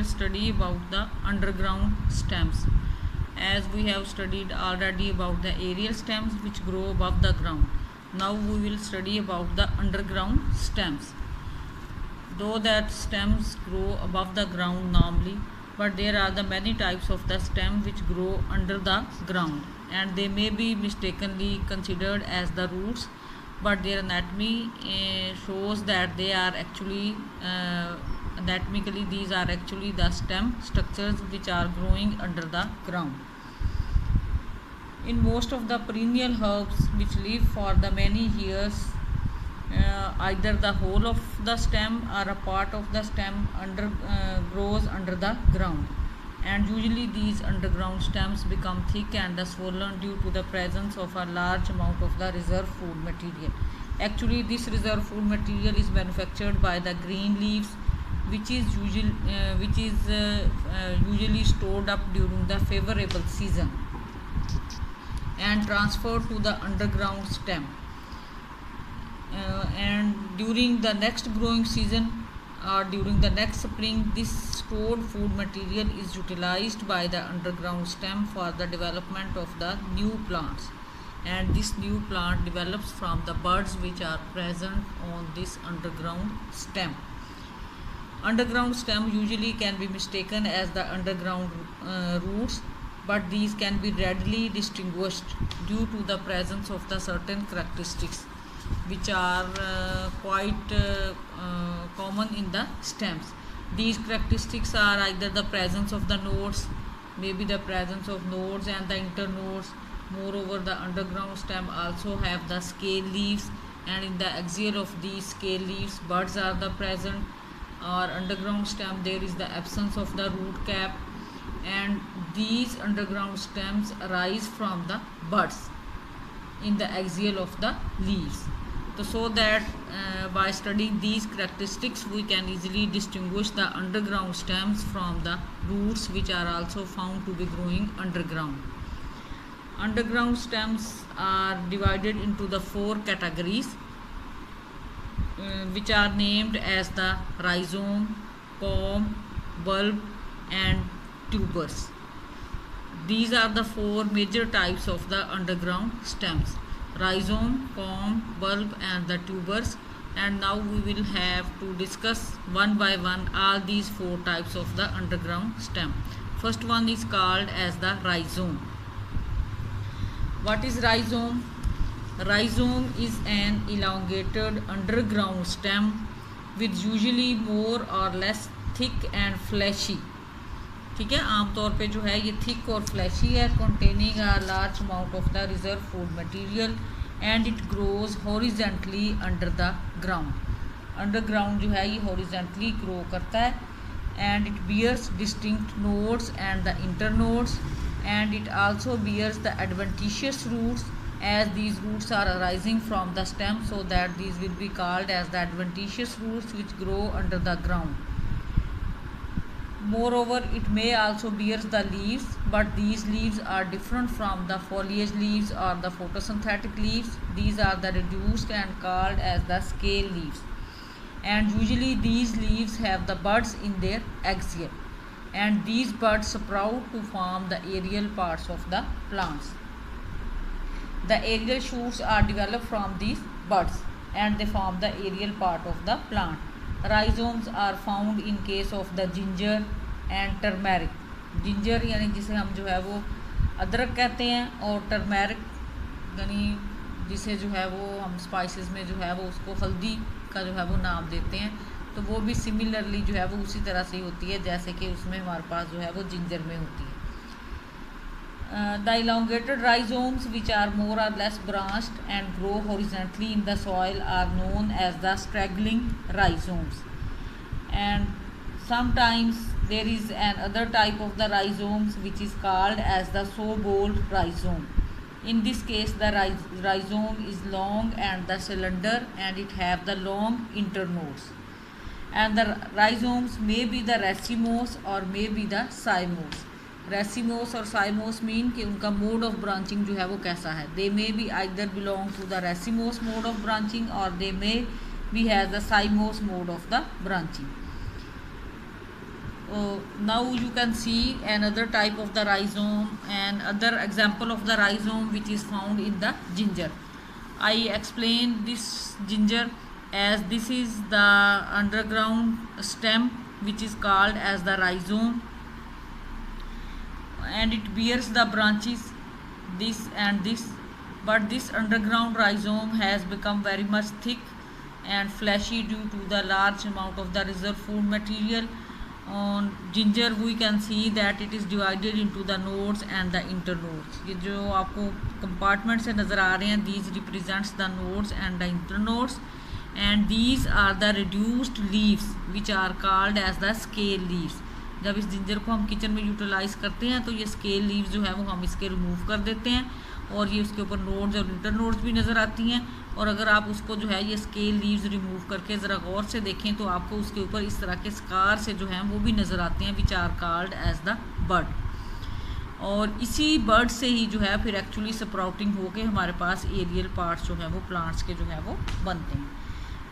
study about the underground stems. As we have studied already about the aerial stems which grow above the ground. Now we will study about the underground stems. Though that stems grow above the ground normally, but there are the many types of the stem which grow under the ground, and they may be mistakenly considered as the roots, but their anatomy shows that they are actually anatomically these are actually the stem structures which are growing under the ground. In most of the perennial herbs which live for the many years, either the whole of the stem or a part of the stem grows under the ground, and usually these underground stems become thick and swollen due to the presence of a large amount of the reserve food material. Actually, this reserve food material is manufactured by the green leaves, which is usually stored up during the favorable season and transferred to the underground stem. And during the next growing season or during the next spring, this stored food material is utilized by the underground stem for the development of the new plants, and this new plant develops from the buds which are present on this underground stem. Underground stem usually can be mistaken as the underground roots, but these can be readily distinguished due to the presence of the certain characteristics which are quite common in the stems. These characteristics are either the presence of the nodes, maybe the presence of nodes and the internodes. Moreover, the underground stem also have the scale leaves, and in the axial of these scale leaves buds are the present. Or underground stem there is the absence of the root cap, and these underground stems arise from the buds in the axial of the leaves. So that by studying these characteristics we can easily distinguish the underground stems from the roots which are also found to be growing underground. Underground stems are divided into the 4 categories which are named as the rhizome, culm, bulb and tubers. These are the 4 major types of the underground stems: rhizome, culm, bulb and the tubers. And now we will have to discuss one by one all these 4 types of the underground stem. First one is called as the rhizome. What is rhizome? Rhizome is an elongated underground stem with usually more or less thick and fleshy. ठीक है, आमतौर पे जो है ये thick और flashy है, containing a large amount of the reserve food material, and it grows horizontally under the ground. Underground जो है ये horizontally grow करता है, and it bears distinct nodes and the internodes, and it also bears the adventitious roots, as these roots are arising from the stem, so that these will be called as the adventitious roots which grow under the ground. Moreover, it may also bears the leaves, but these leaves are different from the foliage leaves or the photosynthetic leaves. These are the reduced and called as the scale leaves, and usually these leaves have the buds in their axial, and these buds sprout to form the aerial parts of the plants. The aerial shoots are developed from these buds and they form the aerial part of the plant. Rhizomes are found in case of the ginger and turmeric. Ginger यानी जिसे हम जो है वो अदरक कहते हैं, और टर्मेरिक यानी जिसे जो है वो हम स्पाइसेस में जो है वो उसको हल्दी का जो है वो नाम देते हैं, तो वो भी सिमिलरली जो है वो उसी तरह से ही होती है जैसे कि उसमें हमारे पास जो है वो जिंजर में होती है. The elongated rhizomes which are more or less branched and grow horizontally in the soil are known as the straggling rhizomes. And sometimes there is another type of the rhizomes which is called as the so-called rhizome. In this case the rhizome is long and the cylinder, and it have the long internodes. And the rhizomes may be the racemose or may be the cymose. Racemose और साइमोस mean कि उनका mode of branching जो है वो कैसा है. They may be either belong to the racemose mode of branching और they may be has the cymose mode of the branching. now you can see another type of the rhizome and other example of the rhizome which is found in the ginger. I explained this ginger as this is the underground stem which is called as the rhizome, and it bears the branches this and this, but this underground rhizome has become very much thick and fleshy due to the large amount of the reserve food material. On ginger we can see that it is divided into the nodes and the internodes. ये जो आपको compartment से नज़र आ रहे हैं, these represents the nodes and the internodes, and these are the reduced leaves which are called as the scale leaves. जब इस ginger को हम किचन में यूटिलाइज़ करते हैं तो ये स्केल लीव्स जो है वो हम इसके रिमूव कर देते हैं और ये उसके ऊपर नोड्स और इंटर नोड्स भी नज़र आती हैं। और अगर आप उसको जो है ये स्केल लीव्स रिमूव करके ज़रा गौर से देखें तो आपको उसके ऊपर इस तरह के स्कार से जो हैं वो भी नज़र आते हैं, which are called as the bud. और इसी बर्ड से ही जो है फिर एक्चुअली स्प्राउटिंग होके हमारे पास एरियल पार्ट्स जो हैं वो प्लांट्स के जो है वो बनते हैं।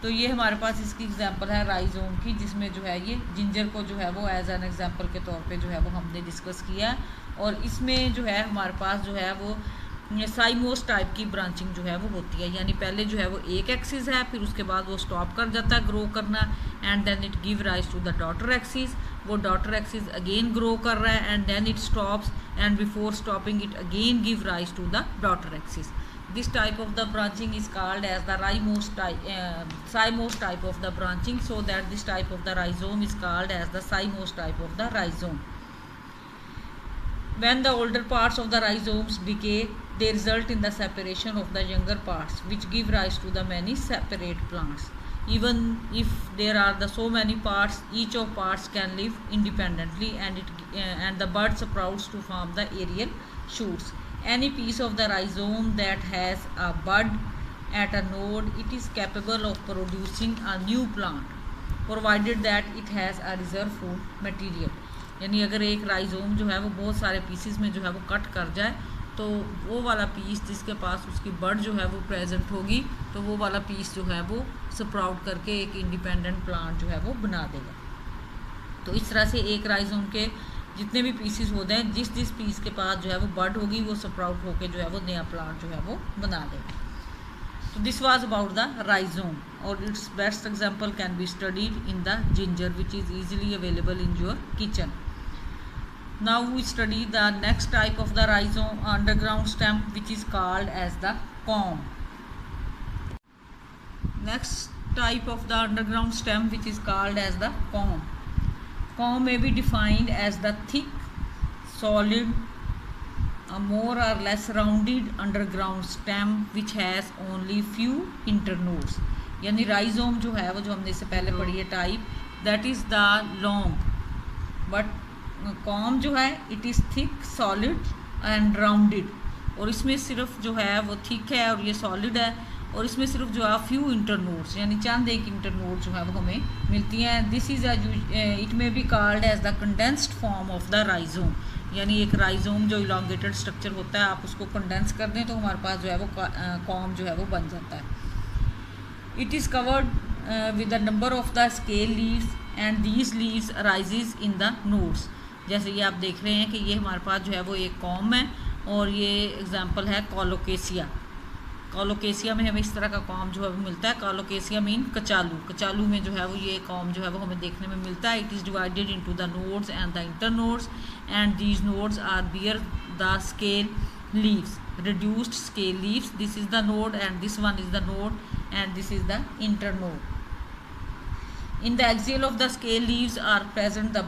तो ये हमारे पास इसकी एग्जांपल है राइजोम की, जिसमें जो है ये जिंजर को जो है वो एज एन एग्जांपल के तौर पे जो है वो हमने डिस्कस किया है। और इसमें जो है हमारे पास जो है वो साइमोस टाइप की ब्रांचिंग जो है वो होती है, यानी पहले जो है वो एक एक्सिस है, फिर उसके बाद वो स्टॉप कर जाता है ग्रो करना, and then it give rise to the daughter axis. वो डॉटर एक्सिस अगेन ग्रो कर रहा है and then it stops, and before stopping it again give rise to the daughter axis. This type of the branching is called as the cymose type of the branching, so that this type of the rhizome is called as the cymose type of the rhizome. When the older parts of the rhizomes decay, they result in the separation of the younger parts, which give rise to the many separate plants. Even if there are so many parts, each of parts can live independently, and the bud sprouts to form the aerial shoots. Any piece of the rhizome that has a bud at a node, it is capable of producing a new plant, provided that it has a reserve food material. यानी अगर एक rhizome जो है वो बहुत सारे pieces में जो है वो कट कर जाए तो वो वाला पीस जिसके पास उसकी बड जो है वो प्रेजेंट होगी, तो वो वाला पीस जो है वो स्प्राउट करके एक इंडिपेंडेंट प्लांट जो है वो बना देगा। तो इस तरह से एक राइजोम के जितने भी पीसेस होते हैं, जिस पीस के पास जो है वो बड होगी वो स्प्राउट होके जो है वो नया प्लांट जो है वो बना देगा। तो this was about the rhizome, और it's best example can be studied in the ginger which is easily available in your kitchen. Now we study the next type of the rhizome underground stem, which is called as the corm. Next type of the underground stem which is called as the corm. Corm may be defined as the thick, solid, a more or less rounded underground stem which has only few internodes. यानी rhizome जो है वो जो हमने इससे पहले पढ़ी है type, that is the long, but com जो है it is thick, solid and rounded, और इसमें सिर्फ जो है वो थिक है और ये सॉलिड है, और इसमें सिर्फ जो है फ्यू इंटरनोड्स यानी चंद एक इंटरनोड जो है वो हमें मिलती हैं. This is it may be called as the condensed form of the rhizome. यानी एक राइजोम जो इलांगेटेड स्ट्रक्चर होता है, आप उसको कंडेंस कर दें तो हमारे पास जो है वो कॉम जो है वो बन जाता है. It is covered with the number of the scale leaves, and these leaves arises in the nodes. जैसे ये आप देख रहे हैं कि ये हमारे पास जो है वो एक कॉम है, और ये एग्जांपल है कॉलोकेसिया. कॉलोकेसिया में हमें इस तरह का कॉम जो है वो मिलता है. कॉलोकेसिया मीन कचालू. कचालू में जो है वो ये कॉम जो है वो हमें देखने में मिलता है. It is divided into the nodes and the internodes, and these nodes are bear the scale leaves, reduced scale leaves. This is the node and this one is the node, and this is the internode. In the axial of the scale leaves are present the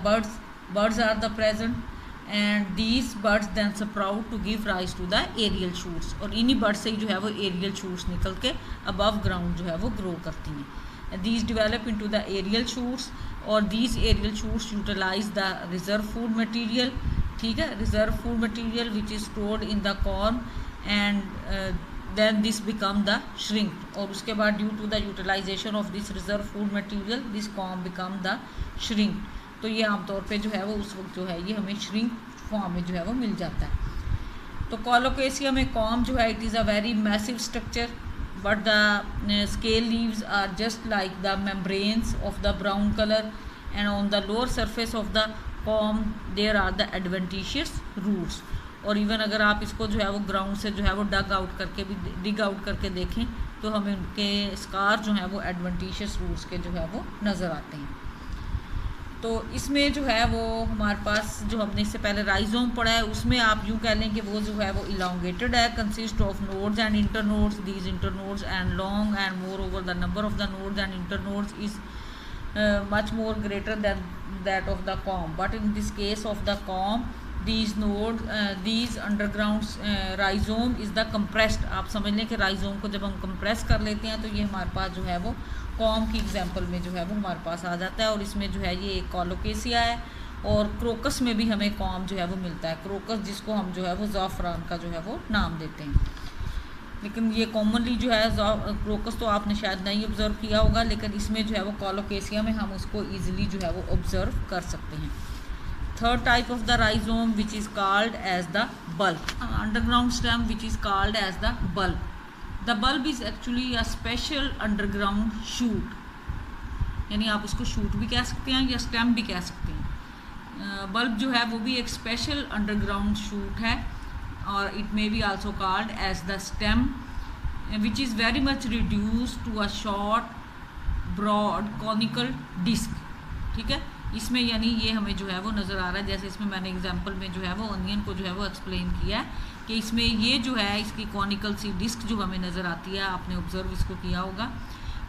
buds are the present, and these buds then sprout to give rise to the aerial shoots. और इन्हीं buds से जो है वो aerial shoots निकल के above ground जो है वो grow करती हैं. And these develop into the aerial shoots, और these aerial shoots utilize the reserve food material. ठीक है, reserve food material which is stored in the corm, and then this become the shrink. और उसके बाद due to the utilization of this reserve food material, this corm become the shrink. तो ये आमतौर पे जो है वो उस वक्त जो है ये हमें श्रिंक फॉर्म में जो है वो मिल जाता है. तो कॉलोकेसिया में कॉम जो है it is a very massive structure, but the scale leaves are just like the membranes of the brown colour, and on the lower surface of the corm there are the adventitious roots. और even अगर आप इसको जो है वो ground से जो है वो डिग आउट करके देखें तो हमें उनके स्कार जो हैं वो एडवेंटिशियस रूट्स के जो है वो नज़र आते हैं। तो इसमें जो है वो हमारे पास जो हमने इससे पहले राइजोम पढ़ा है उसमें आप यूँ कह लें कि वो जो है वो इलांगेटेड है, consist of nodes and internodes, these internodes and long and more over the number of the nodes and internodes is much more greater than that of the comb, but in this case of the comb these nodes these underground rhizome is the compressed। आप समझ लें कि rhizome को जब हम compress कर लेते हैं तो ये हमारे पास जो है वो कॉम की एग्जांपल में जो है वो हमारे पास आ जाता है। और इसमें जो है ये एक कोलोकेसिया है और क्रोकस में भी हमें कॉम जो है वो मिलता है, क्रोकस जिसको हम जो है वो ज़ाफ़रान का जो है वो नाम देते हैं। लेकिन ये कॉमनली जो है क्रोकस तो आपने शायद नहीं ऑब्ज़र्व किया होगा, लेकिन इसमें जो है वो कोलोकेसिया में हम उसको ईजिली जो है वो ऑब्ज़र्व कर सकते हैं। Third type of the rhizome which is called as the bulb, underground stem which is called as the bulb. The bulb is actually a special underground shoot, यानी आप उसको शूट भी कह सकते हैं या स्टेम भी कह सकते हैं। बल्ब जो है वो भी एक स्पेशल अंडरग्राउंड शूट है और it may be also called as the stem which is very much reduced to a short broad conical disc. ठीक है, इसमें यानी ये हमें जो है वो नज़र आ रहा है, जैसे इसमें मैंने एग्जांपल में जो है वो अनियन को जो है वो एक्सप्लेन किया है कि इसमें ये जो है इसकी कॉनिकल सी डिस्क जो हमें नज़र आती है, आपने ऑब्जर्व इसको किया होगा।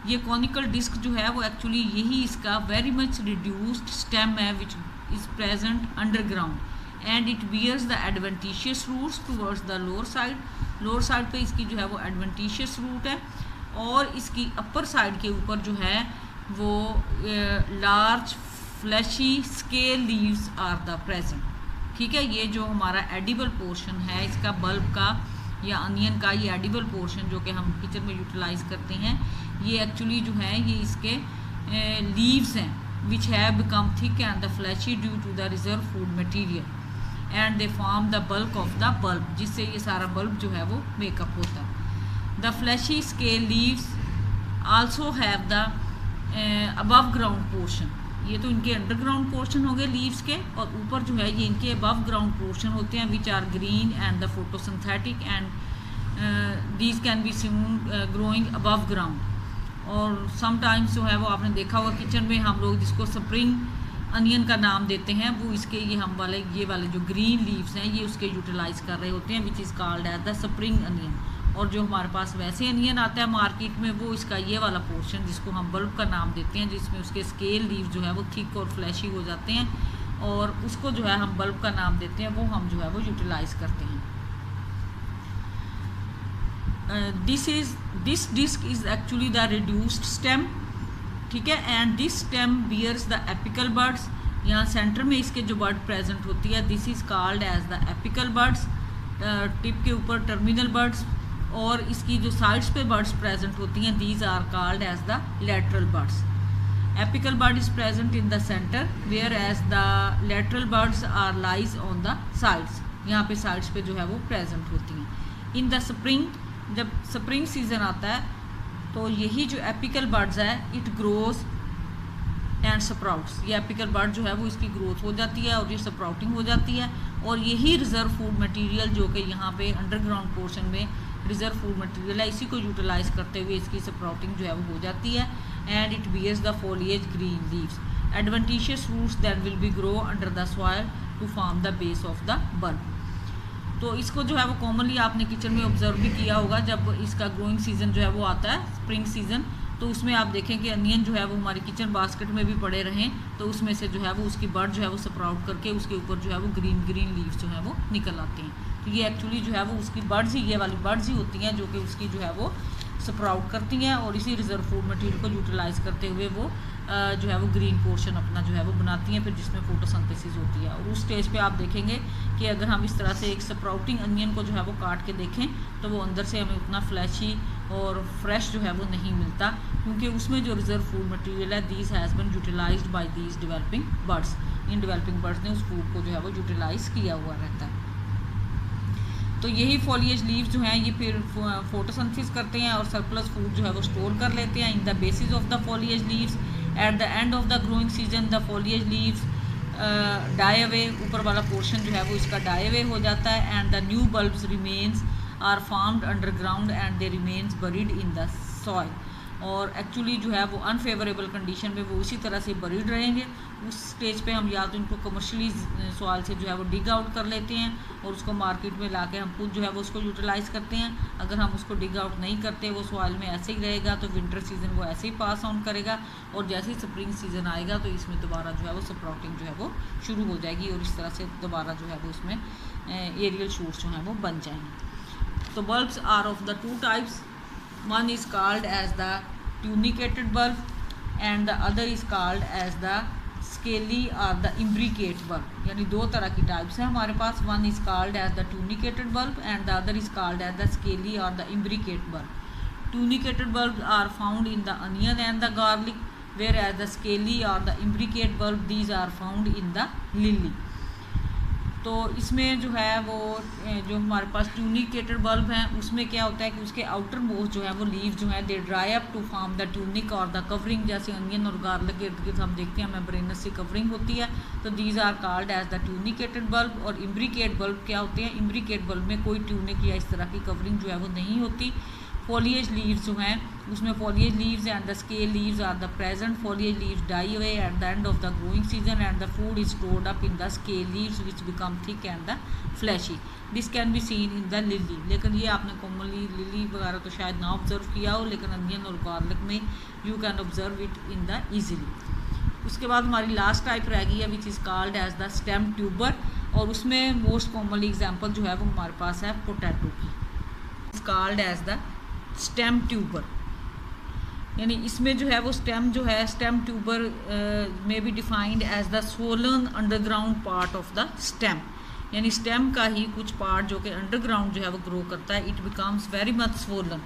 ये कॉनिकल डिस्क जो है वो एक्चुअली यही इसका वेरी मच रिड्यूस्ड स्टेम है which is present underground and it bears the adventitious roots towards the lower side. Lower side पे इसकी जो है वो एडवेंटिशियस रूट है और इसकी अपर साइड के ऊपर जो है वो large fleshy scale leaves are the present. ठीक है, ये जो हमारा एडिबल पोर्शन है इसका बल्ब का या अनियन का, ये एडिबल पोर्शन जो कि हम किचन में यूटिलाइज करते हैं, ये एक्चुअली जो है ये इसके लीव्स हैं which have become thick and the fleshy due to the reserve food material and they form the bulk of the bulb, जिससे ये सारा बल्ब जो है वो मेकअप होता है। The fleshy scale leaves also have the above ground portion, ये तो इनके अंडरग्राउंड पोर्शन हो गए लीव्स के, और ऊपर जो है ये इनके अबव ग्राउंड पोर्शन होते हैं which are green and the photosynthetic and these can be seen growing above ground. और समटाइम्स जो है वो आपने देखा होगा किचन में हम लोग जिसको स्प्रिंग अनियन का नाम देते हैं, वो इसके ये वाले जो ग्रीन लीव्स हैं ये उसके यूटिलाइज कर रहे होते हैं which is called as the spring onion. और जो हमारे पास वैसे अनियन आता है मार्केट में वो इसका ये वाला पोर्शन जिसको हम बल्ब का नाम देते हैं, जिसमें उसके स्केल लीव जो है वो थिक और फ्लैशी हो जाते हैं और उसको जो है हम बल्ब का नाम देते हैं, वो हम जो है वो यूटिलाइज करते हैं। This disc is actually the reduced stem. ठीक है, and this stem bears the apical buds, यहाँ सेंटर में इसके जो बर्ड प्रेजेंट होती है this is called as the apical buds. Tip के ऊपर टर्मिनल बर्ड्स और इसकी जो साइड्स पे बर्ड्स प्रेजेंट होती हैं these are called as the lateral buds. Apical bud is present in the centre whereas the lateral buds are lies on the sides, यहाँ पे साइड्स पे जो है वो प्रेजेंट होती हैं। इन द स्प्रिंग, जब स्प्रिंग सीजन आता है तो यही जो एपिकल बर्ड्स है इट ग्रोज एंड स्प्राउट्स, ये एपिकल बर्ड जो है वो इसकी ग्रोथ हो जाती है और ये स्प्राउटिंग हो जाती है और यही रिजर्व फूड मटेरियल जो कि यहाँ पे अंडरग्राउंड पोर्शन में रिजर्व फूड मटेरियल है इसी को यूटिलाइज करते हुए इसकी स्प्राउटिंग जो है वो हो जाती है and it bears the foliage green leaves. Adventitious roots that will be grow under the soil to form the base of the bulb. तो इसको जो है वो कॉमनली आपने किचन में ऑब्जर्व भी किया होगा, जब इसका ग्रोइंग सीजन जो है वो आता है स्प्रिंग सीजन, तो उसमें आप देखें कि अनियन जो है वो हमारी किचन बास्केट में भी पड़े रहें तो उसमें से जो है वो उसकी बर्ड जो है वो स्प्राउट करके उसके ऊपर जो है वो ग्रीन ग्रीन लीव्स जो है वो निकल आते हैं। तो ये एक्चुअली जो है वो उसकी बर्ड्स ही, ये वाली बर्ड्स ही होती हैं जो कि उसकी जो है वो स्प्राउट करती हैं और इसी रिजर्व फूड मटेरियल को यूटिलाइज करते हुए वो जो है वो ग्रीन पोर्शन अपना जो है वो बनाती हैं, फिर जिसमें फोटोसिंथेसिस होती है। और उस स्टेज पे आप देखेंगे कि अगर हम इस तरह से एक स्प्राउटिंग अनियन को जो है वो काट के देखें तो वो अंदर से हमें उतना फ्लैशी और फ्रेश जो है वो नहीं मिलता, क्योंकि उसमें जो रिजर्व फूड मटेरियल है these has been utilized by these developing buds, इन डेवलपिंग बर्ड्स ने उस फूड को जो है वो यूटिलाइज किया हुआ रहता है। तो यही फॉलिएज लीव जो हैं ये फिर फोटोसिंथेसिस करते हैं और सरप्लस फूड जो है वो स्टोर कर लेते हैं in the basis of the foliage leaves at the end of the growing season the foliage leaves die away, ऊपर वाला पोर्शन जो है वो इसका डाई अवे हो जाता है, and the new bulbs remains are formed underground and they remains buried in the soil. और एक्चुअली जो है वो अनफेवरेबल कंडीशन में वो उसी तरह से बरीड रहेंगे। उस स्टेज पे हम या तो इनको कमर्शियली सॉइल से जो है वो डिग आउट कर लेते हैं और उसको मार्केट में ला के हम खुद जो है वो उसको यूटिलाइज़ करते हैं। अगर हम उसको डिग आउट नहीं करते, वो सॉइल में ऐसे ही रहेगा, तो विंटर सीज़न वो ऐसे ही पास ऑन करेगा और जैसे ही स्प्रिंग सीज़न आएगा तो इसमें दोबारा जो है वो स्प्राउटिंग जो है वो शुरू हो जाएगी और इस तरह से दोबारा जो है वो इसमें एरियल शूट्स जो हैं वो बन जाएंगे। तो bulbs are of the two types, one is called as the tunicated bulb and the other is called as the scaly or the imbricate bulb। यानी दो तरह की टाइप्स हैं हमारे पास, one is called as the tunicated bulb and the other is called as the scaly or the imbricate bulb। Tunicated bulbs are found in the onion and the garlic, whereas the scaly or the imbricate bulb these are found in the lily। तो इसमें जो है वो जो हमारे पास tunicated bulb हैं उसमें क्या होता है कि उसके आउटर मोस्ट जो है वो लीव जो है they dry up to form the tunic और द कवरिंग। जैसे अनियन और गार्लिक के इर्द गिर्द हम देखते हैं मेम्ब्रेनस से कवरिंग होती है, तो these are called as the tunicated bulb. और इम्ब्रिकेट बल्ब क्या होते हैं, इम्ब्रिकेट बल्ब में कोई ट्यूनिक या इस तरह की कवरिंग जो है वो नहीं होती। फॉलिएज लीव्स जो हैं उसमें foliage leaves and the scale leaves are the present, foliage leaves die away at the end of the growing season and the food is stored up in the scale leaves which become thick and the fleshy. This can be seen in the lily. लेकिन ये आपने commonly lily वगैरह तो शायद ना observe किया हो, लेकिन अनियन और गार्लिक में you can observe it in the easily. उसके बाद हमारी लास्ट टाइप रह गई है which is called as the stem tuber, और उसमें मोस्ट कॉमनली एग्जाम्पल जो है वो हमारे पास है पोटैटो की। It's called as the stem tuber, यानी इसमें जो है वो स्टेम जो है स्टेम ट्यूबर में be defined as the swollen underground part of the stem. यानी स्टेम का ही कुछ पार्ट जो कि अंडरग्राउंड जो है वो ग्रो करता है, it becomes very much swollen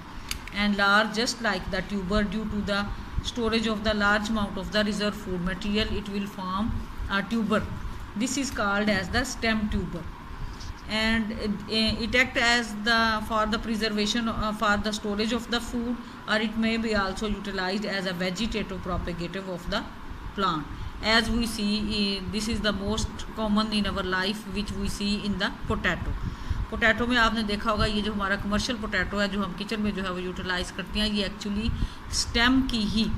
and large just like the tuber due to the storage of the large amount of the reserve food material it will form a tuber. This is called as the stem tuber and it act as the for the preservation for the storage of the food, or it may be also utilized as a vegetative propagative of the plant, as we see this is the most common in our life which we see in the potato। Potato में आपने देखा होगा ये जो हमारा commercial potato है जो हम किचन में जो है वो यूटिलाइज़ करते हैं, ये एक्चुअली स्टेम की ही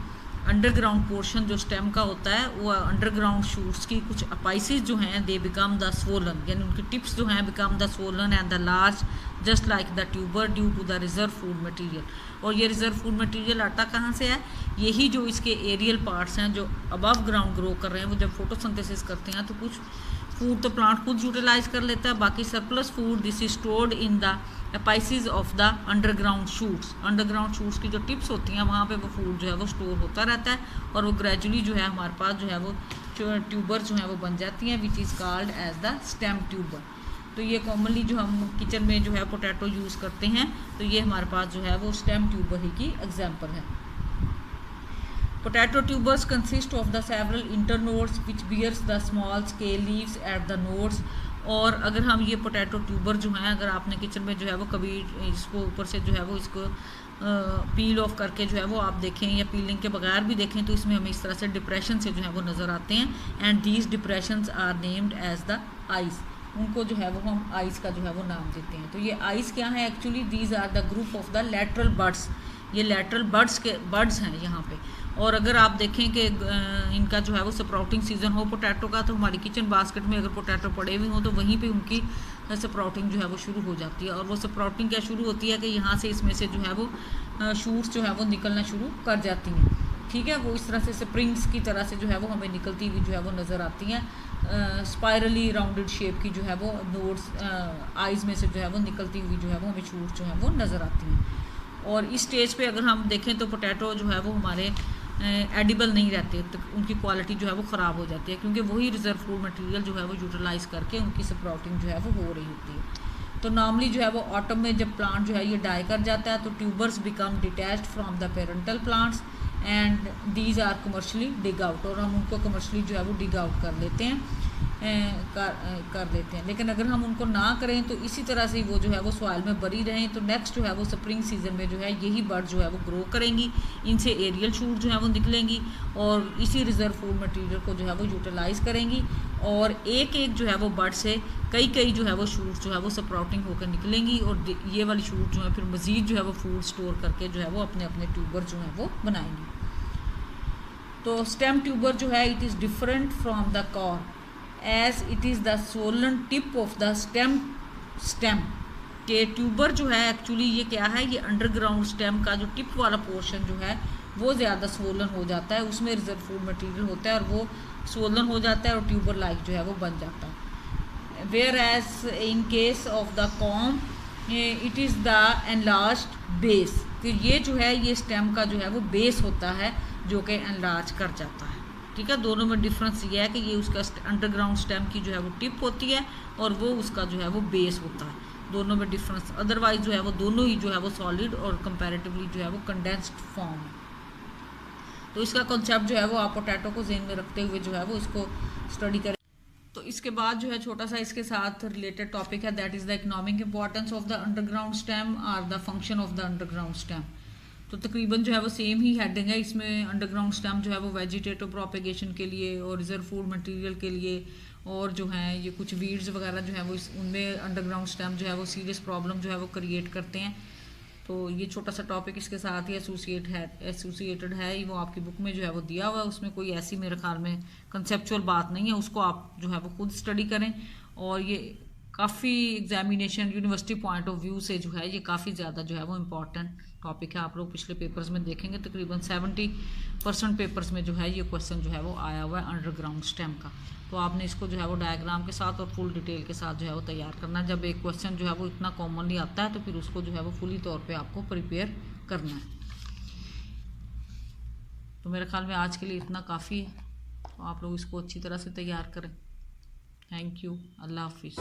अंडरग्राउंड पोर्शन जो स्टेम का होता है वो अंडरग्राउंड शूट्स की कुछ अपाइसिस जो हैं दे बिकम द स्वोलन, यानी उनकी टिप्स जो हैं become the swollen and the large just like the tuber due to the reserve food material. और ये रिजर्व फूड मटेरियल आता कहाँ से है, यही जो इसके एरियल पार्ट्स हैं जो अबव ग्राउंड ग्रो कर रहे हैं, वो जब फोटोसिंथेसिस करते हैं तो कुछ फूड तो प्लांट खुद यूटिलाइज कर लेता है, बाकी surplus food this is stored in the apices of the underground shoots. Underground shoots की जो टिप्स होती हैं वहाँ पे वो फूड जो है वो स्टोर होता रहता है और वो ग्रेजुअली जो है हमारे पास जो है वो ट्यूबर जो है वो बन जाती हैं which is called as the stem tuber. तो ये कॉमनली जो हम किचन में जो है पोटैटो यूज़ करते हैं, तो ये हमारे पास जो है वो स्टेम ट्यूबर ही की एग्जाम्पल है। Potato tubers consist of the several internodes which bears the small scale leaves at the nodes। और अगर हम ये पोटैटो ट्यूबर जो हैं अगर आपने किचन में जो है वो कभी इसको ऊपर से जो है वो इसको पील ऑफ करके जो है वो आप देखें या पीलिंग के बगैर भी देखें तो इसमें हमें इस तरह से डिप्रेशन से जो है वो नज़र आते हैं, and these depressions are named as the eyes. उनको जो है वो हम आइस का जो है वो नाम देते हैं। तो ये आइस क्या है, actually these are the group of the lateral buds. ये लैटरल बर्ड्स हैं यहाँ पे। और अगर आप देखें कि इनका जो है वो स्प्राउटिंग सीज़न हो पोटैटो का, तो हमारी किचन बास्केट में अगर पोटैटो पड़े हुए हों तो वहीं पे उनकी स्प्राउटिंग जो है वो शुरू हो जाती है। और वो स्प्राउटिंग क्या शुरू होती है कि यहाँ से इसमें से जो है वो शूट्स जो है वो निकलना शुरू कर जाती हैं। ठीक है, वो इस तरह से स्प्रिंग्स की तरह से जो है वो हमें निकलती हुई जो है वो नज़र आती हैं। स्पायरली राउंडेड शेप की जो है वो नोड्स आइज़ में से जो है वो निकलती हुई जो है वो हमें शूट्स जो है वो नज़र आती हैं। और इस स्टेज पे अगर हम देखें तो पोटैटो जो है वो हमारे एडिबल नहीं रहते, तो उनकी क्वालिटी जो है वो ख़राब हो जाती है, क्योंकि वही रिजर्व फूड मटेरियल जो है वो यूटिलाइज़ करके उनकी स्प्राउटिंग जो है वो हो रही होती है। तो नॉर्मली जो है वो ऑटम में जब प्लांट जो है ये डाई कर जाता है तो tubers become detached from the parental plants and these are commercially dig out, और हम उनको कमर्शली जो है वो डिग आउट कर लेते हैं। कर देते हैं। लेकिन अगर हम उनको ना करें तो इसी तरह से वो जो है वो सॉइल में बरी रहें, तो नेक्स्ट जो है वो स्प्रिंग सीजन में जो है यही बर्ड जो है वो ग्रो करेंगी, इनसे एरियल शूट जो है वो निकलेंगी और इसी रिजर्व फूड मटेरियल को जो है वो यूटिलाइज करेंगी और एक एक जो है वो बर्ड से कई कई जो है वो शूट जो है वो स्प्राउटिंग होकर निकलेंगी और ये वाली शूट जो है फिर मज़ीद जो है वो फूड स्टोर करके जो है वो अपने अपने ट्यूबर जो है वो बनाएंगी। तो स्टेम ट्यूबर जो है it is different from the corm as it is the swollen tip of the stem के ट्यूबर जो है एक्चुअली ये क्या है, ये अंडरग्राउंड स्टेम का जो टिप वाला पोर्शन जो है वो ज़्यादा सोलन हो जाता है, उसमें रिजर्व फूड मटेरियल होता है और वो सोलन हो जाता है और ट्यूबर लाइक जो है वो बन जाता है। Whereas in case of the corm it is the enlarged base, तो ये जो है ये स्टेम का जो है वो बेस होता है जो कि एनलार्ज कर जाता है। ठीक है, दोनों में डिफरेंस ये है कि ये उसका अंडरग्राउंड स्टेम की जो है वो टिप होती है और वो उसका जो है वो बेस होता है, दोनों में डिफरेंस। अदरवाइज जो है वो दोनों ही जो है वो सॉलिड और कंपैरेटिवली जो है वो कंडेंस्ड फॉर्म है। तो इसका कॉन्सेप्ट जो है वो आप पोटैटो को ज़हन में रखते हुए जो है वो इसको स्टडी करें। तो इसके बाद जो है छोटा सा इसके साथ रिलेटेड टॉपिक है, that is the economic importance of the underground stem और the function of the underground stem. तो तकरीबन जो है वो सेम ही हेडिंग है, इसमें अंडरग्राउंड स्टेम जो है वो वेजिटेटिव प्रोपेगेशन के लिए और रिजर्व फूड मटेरियल के लिए और जो है ये कुछ वीड्स वगैरह जो है वो उनमें अंडरग्राउंड स्टेम जो है वो सीरियस प्रॉब्लम जो है वो क्रिएट करते हैं। तो ये छोटा सा टॉपिक इसके साथ ही एसोसिएटेड है, वो आपकी बुक में जो है वो दिया हुआ है, उसमें कोई ऐसी मेरे ख्याल में कंसेप्चुअल बात नहीं है, उसको आप जो है वो खुद स्टडी करें। और ये काफ़ी examination university point of view से जो है ये काफ़ी ज़्यादा जो है वो इम्पॉर्टेंट टॉपिक है। आप लोग पिछले पेपर्स में देखेंगे तकरीबन 70% पेपर्स में जो है ये क्वेश्चन जो है वो आया हुआ है अंडरग्राउंड स्टेम का। तो आपने इसको जो है वो डायग्राम के साथ और फुल डिटेल के साथ जो है वो तैयार करना है। जब एक क्वेश्चन जो है वो इतना कॉमनली आता है तो फिर उसको जो है वो फुली तौर पे आपको प्रिपेयर करना है। तो मेरे ख्याल में आज के लिए इतना काफ़ी है, तो आप लोग इसको अच्छी तरह से तैयार करें। थैंक यू, अल्लाह हाफिज़।